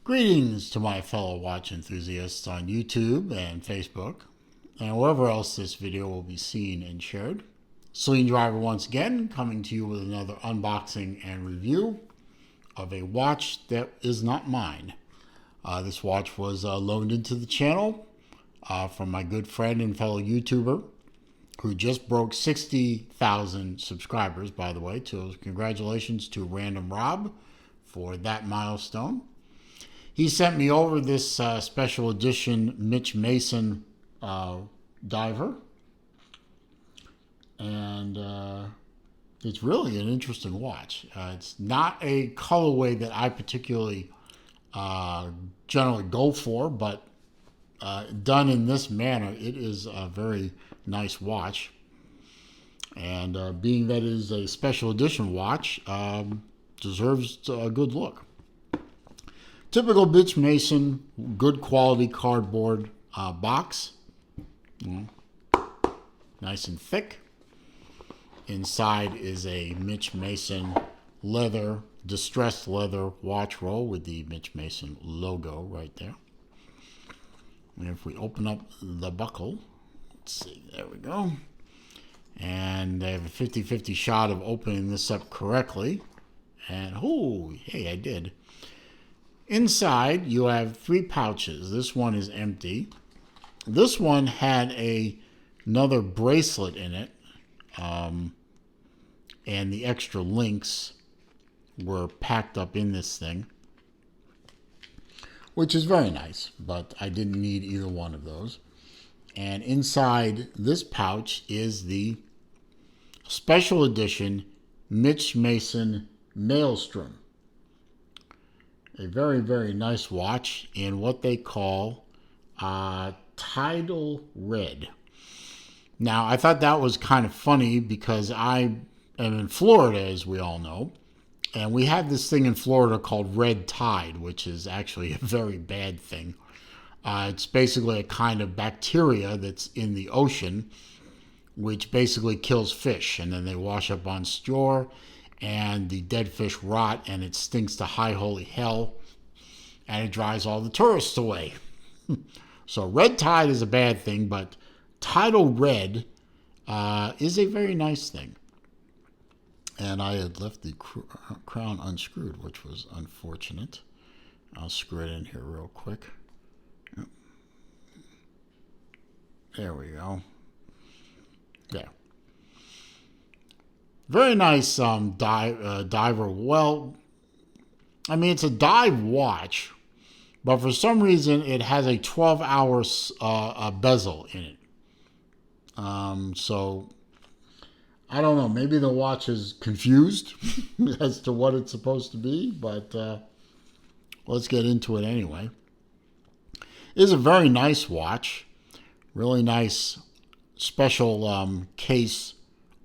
Greetings to my fellow watch enthusiasts on YouTube and Facebook, and wherever else this video will be seen and shared. Celine Driver once again, coming to you with another unboxing and review of a watch that is not mine. This watch was loaned into the channel from my good friend and fellow YouTuber who just broke 60,000 subscribers, by the way. So congratulations to Random Rob for that milestone. He sent me over this special edition Mitch Mason diver. And it's really an interesting watch. It's not a colorway that I particularly generally go for, but done in this manner, it is a very nice watch. And being that it is a special edition watch, deserves a good look. Typical Mitch Mason, good quality cardboard box. Nice and thick. Inside is a Mitch Mason leather, distressed leather watch roll with the Mitch Mason logo right there. And if we open up the buckle, let's see, there we go. And they have a 50-50 shot of opening this up correctly. And, oh, hey, I did. Inside, you have 3 pouches. This one is empty. This one had another bracelet in it. And the extra links were packed up in this thing, which is very nice, but I didn't need either one of those. And inside this pouch is the special edition Mitch Mason Maelstrom. A very, very nice watch in what they call tidal red. Now, I thought that was kind of funny because I am in Florida, as we all know, and we have this thing in Florida called red tide, which is actually a very bad thing. It's basically a kind of bacteria that's in the ocean, which basically kills fish, and then they wash up on shore, and the dead fish rot, and it stinks to high holy hell, and it drives all the tourists away. So red tide is a bad thing, but tidal red is a very nice thing. And I had left the crown unscrewed, which was unfortunate. I'll screw it in here real quick. Yep. There we go. There. Very nice diver. Well, I mean, it's a dive watch, but for some reason it has a 12-hour bezel in it. So I don't know. Maybe the watch is confused as to what it's supposed to be, but let's get into it anyway. It is a very nice watch. Really nice special case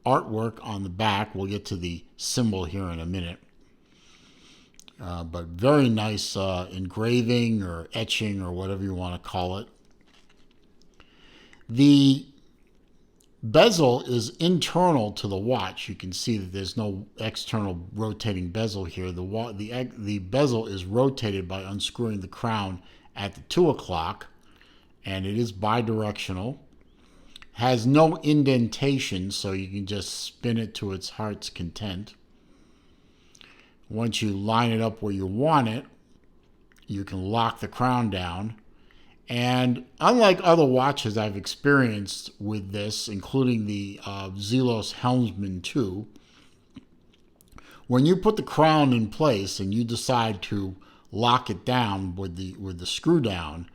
artwork on the back. We'll get to the symbol here in a minute. But very nice engraving or etching or whatever you want to call it. The bezel is internal to the watch. You can see that there's no external rotating bezel here. The bezel is rotated by unscrewing the crown at the 2 o'clock, and it is bidirectional. Has no indentation, so you can just spin it to its heart's content. Once you line it up where you want it, you can lock the crown down. And unlike other watches I've experienced with this, including the Zelos Helmsman 2, when you put the crown in place and you decide to lock it down with the screw down,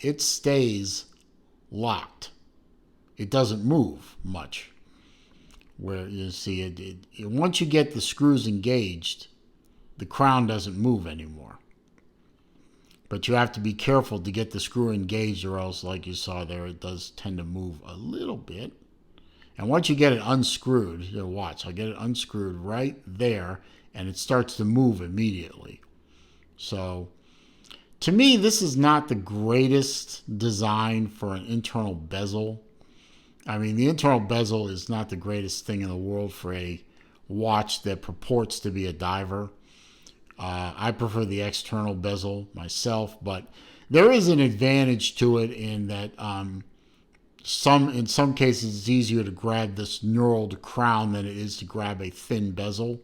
it stays locked. It doesn't move much. Where you see it, once you get the screws engaged, the crown doesn't move anymore. But you have to be careful to get the screw engaged, or else, like you saw there, it does tend to move a little bit. And once you get it unscrewed, you watch, I'll get it unscrewed right there, and it starts to move immediately. So, to me, this is not the greatest design for an internal bezel. I mean, the internal bezel is not the greatest thing in the world for a watch that purports to be a diver. I prefer the external bezel myself, but there is an advantage to it in that in some cases it's easier to grab this knurled crown than it is to grab a thin bezel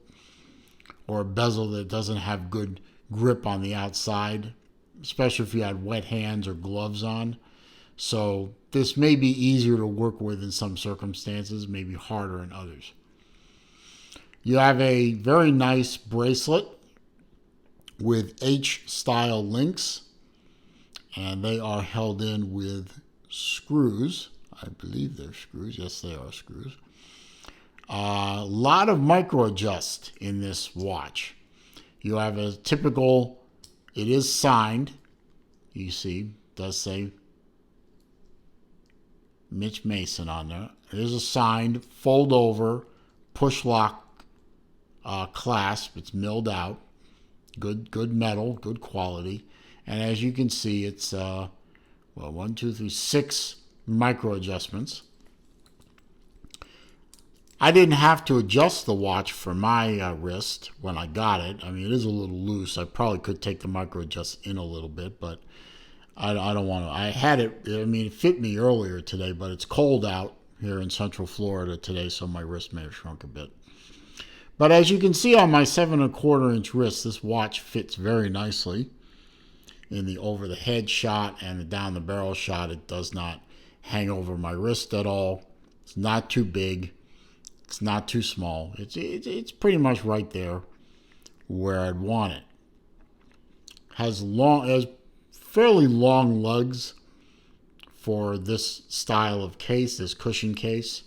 or a bezel that doesn't have good grip on the outside, especially if you had wet hands or gloves on. So this may be easier to work with in some circumstances, maybe harder in others. You have a very nice bracelet with H-style links, and they are held in with screws. I believe they're screws. Yes, they are screws. A lot of micro adjust in this watch. You have a typical, it is signed. You see, it does say Mitch Mason on there. It is a signed, fold over, push lock clasp. It's milled out. Good metal, good quality. And as you can see, it's 6 micro adjustments. I didn't have to adjust the watch for my wrist when I got it. I mean, it is a little loose. I probably could take the micro adjust in a little bit, but I don't want to. I had it, I mean, it fit me earlier today, but it's cold out here in Central Florida today, so my wrist may have shrunk a bit. But as you can see on my 7¼ inch wrist, this watch fits very nicely. In the over the head shot and the down the barrel shot, it does not hang over my wrist at all. It's not too big. It's not too small. It's pretty much right there where I'd want it. Has fairly long lugs for this style of case, this cushion case.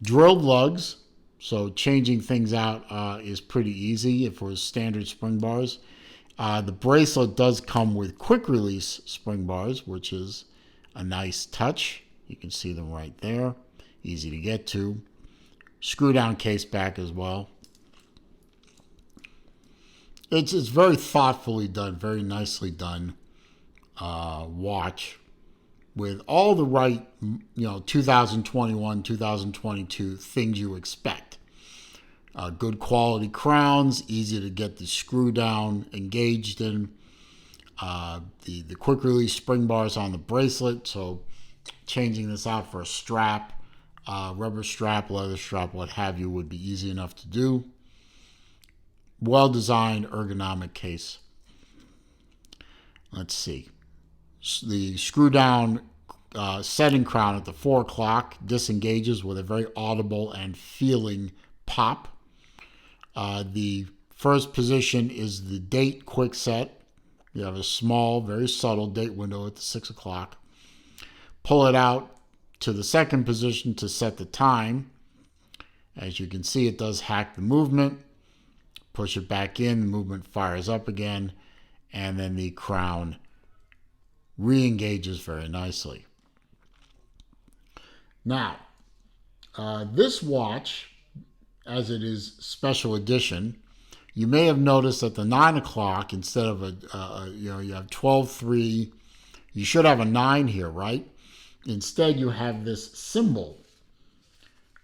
Drilled lugs. So changing things out is pretty easy for standard spring bars. The bracelet does come with quick release spring bars, which is a nice touch. You can see them right there. Easy to get to. Screw down case back as well. It's very thoughtfully done, very nicely done watch with all the right, 2021, 2022 things you expect. Good quality crowns, easy to get the screw down engaged in. The quick release spring bars on the bracelet, so changing this out for a strap, rubber strap, leather strap, what have you, would be easy enough to do. Well designed ergonomic case. Let's see. The screw down setting crown at the 4 o'clock disengages with a very audible and feeling pop. The first position is the date quick set. You have a small, very subtle date window at the 6 o'clock. Pull it out to the second position to set the time. As you can see, it does hack the movement. Push it back in, the movement fires up again, and then the crown re-engages very nicely. Now, this watch, as it is special edition, you may have noticed at the 9 o'clock, instead of you have 12-3, you should have a 9 here, right? Instead, you have this symbol.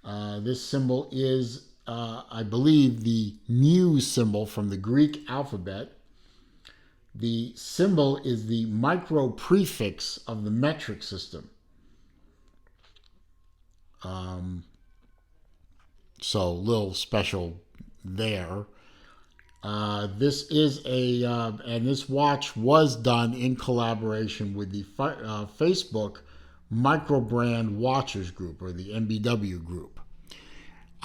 This symbol is, I believe, the mu symbol from the Greek alphabet. The symbol is the micro prefix of the metric system. So a little special there. This is and this watch was done in collaboration with the Facebook Micro Brand Watchers Group, or the MBW group.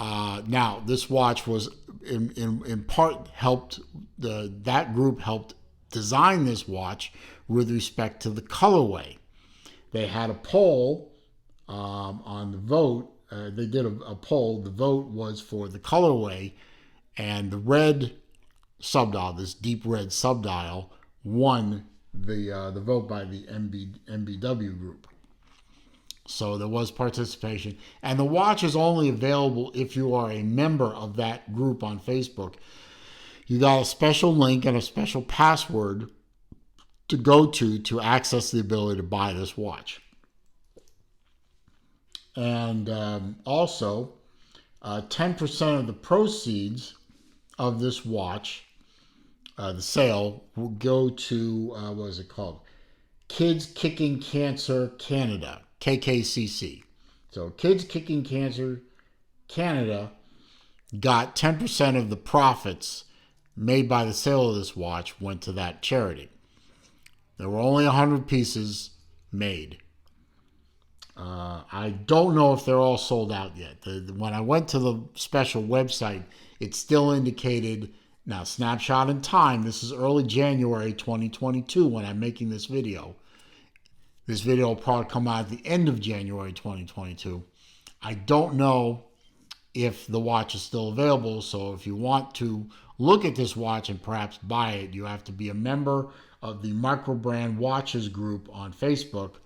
Now, this watch was in part helped, that group helped design this watch with respect to the colorway. They had a poll on the vote. They did a poll. The vote was for the colorway, and the red subdial, this deep red subdial, won the vote by the MBW group. So there was participation. And the watch is only available if you are a member of that group on Facebook. You got a special link and a special password to go to access the ability to buy this watch. And also, 10% of the proceeds of this watch the sale will go to, what is it called? Kids Kicking Cancer Canada, KKCC. So Kids Kicking Cancer Canada got 10% of the profits made by the sale of this watch went to that charity. There were only 100 pieces made. I don't know if they're all sold out yet. When I went to the special website, it still indicated, now snapshot in time, this is early January 2022 when I'm making this video. This video will probably come out at the end of January 2022. I don't know if the watch is still available, so if you want to look at this watch and perhaps buy it, you have to be a member of the Microbrand Watches group on Facebook.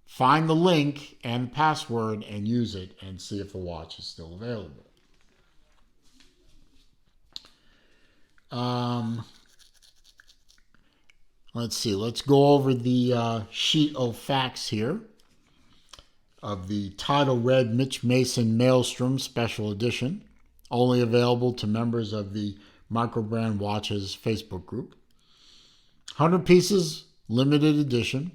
Find the link and password and use it and see if the watch is still available. Let's see. Let's go over the sheet of facts here of the Title Red Mitch Mason Maelstrom Special Edition, only available to members of the Microbrand Watches Facebook group. 100 pieces, limited edition.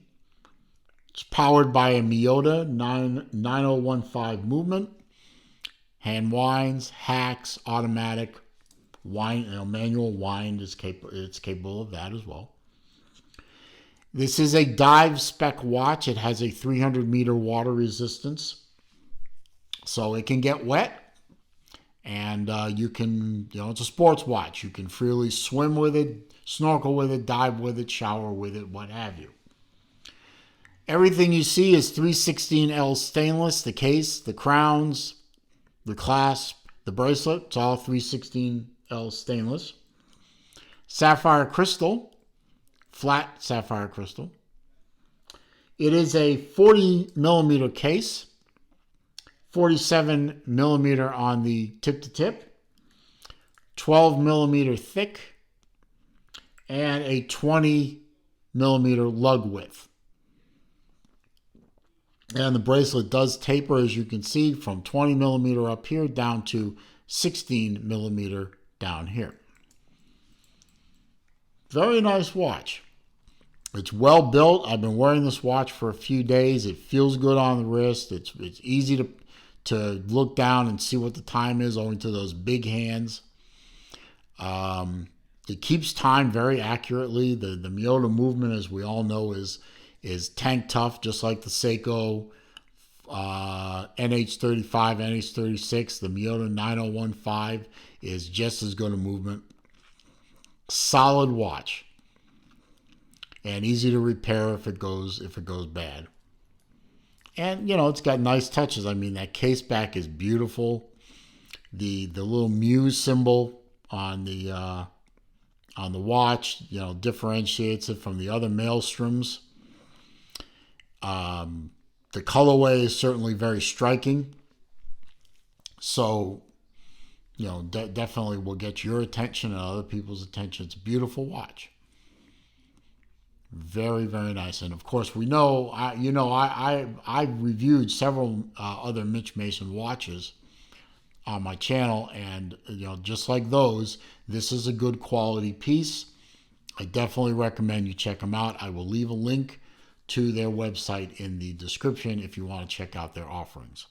It's powered by a Miyota 9015 movement, hand winds, hacks, automatic, wind, manual wind is it's capable of that as well. This is a dive spec watch. It has a 300-meter water resistance, so it can get wet, and you can, it's a sports watch. You can freely swim with it, snorkel with it, dive with it, shower with it, what have you. Everything you see is 316L stainless. The case, the crowns, the clasp, the bracelet, it's all 316L stainless. Sapphire crystal, flat sapphire crystal. It is a 40 millimeter case, 47 millimeter on the tip to tip, 12 millimeter thick, and a 20 millimeter lug width. And the bracelet does taper, as you can see, from 20 millimeter up here down to 16 millimeter down here. Very nice watch. It's well built. I've been wearing this watch for a few days. It feels good on the wrist. It's easy to look down and see what the time is owing to those big hands. It keeps time very accurately. The Miyota movement, as we all know, is tank tough, just like the Seiko NH35, NH36. The Miyota 9015 is just as good a movement. Solid watch, and easy to repair if it goes bad. And it's got nice touches. I mean, that case back is beautiful. The little Muse symbol on the watch, differentiates it from the other Maelstroms. The colorway is certainly very striking. So, definitely will get your attention and other people's attention. It's a beautiful watch. Very, very nice. And of course, we know, I reviewed several other Mitch Mason watches on my channel, and just like those, this is a good quality piece. I definitely recommend you check them out. I will leave a link to their website in the description if you want to check out their offerings.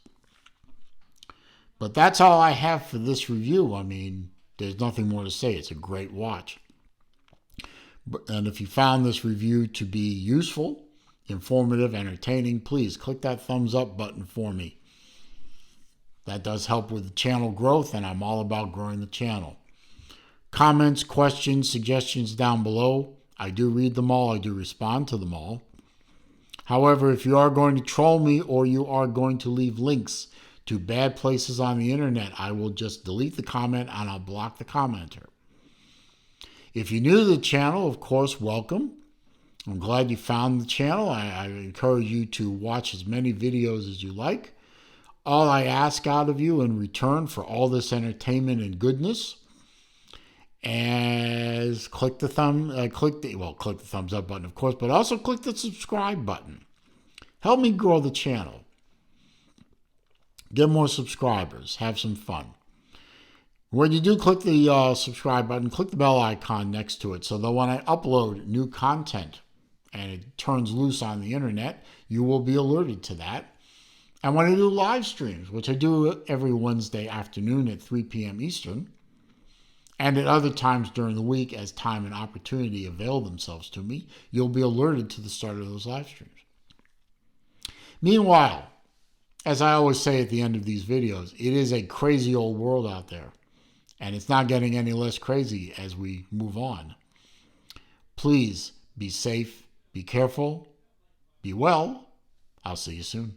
But that's all I have for this review. I mean, there's nothing more to say. It's a great watch. And if you found this review to be useful, informative, entertaining, please click that thumbs up button for me. That does help with the channel growth, and I'm all about growing the channel. Comments, questions, suggestions down below. I do read them all. I do respond to them all. However, if you are going to troll me or you are going to leave links to bad places on the internet, I will just delete the comment and I'll block the commenter. If you're new to the channel, of course, welcome. I'm glad you found the channel. I encourage you to watch as many videos as you like. All I ask out of you in return for all this entertainment and goodness is click the thumbs up button, of course, but also click the subscribe button. Help me grow the channel. Get more subscribers. Have some fun. When you do click the subscribe button, click the bell icon next to it so that when I upload new content and it turns loose on the internet, you will be alerted to that. And when I do live streams, which I do every Wednesday afternoon at 3 p.m. Eastern, and at other times during the week as time and opportunity avail themselves to me, you'll be alerted to the start of those live streams. Meanwhile, as I always say at the end of these videos, it is a crazy old world out there. And it's not getting any less crazy as we move on. Please be safe, be careful, be well. I'll see you soon.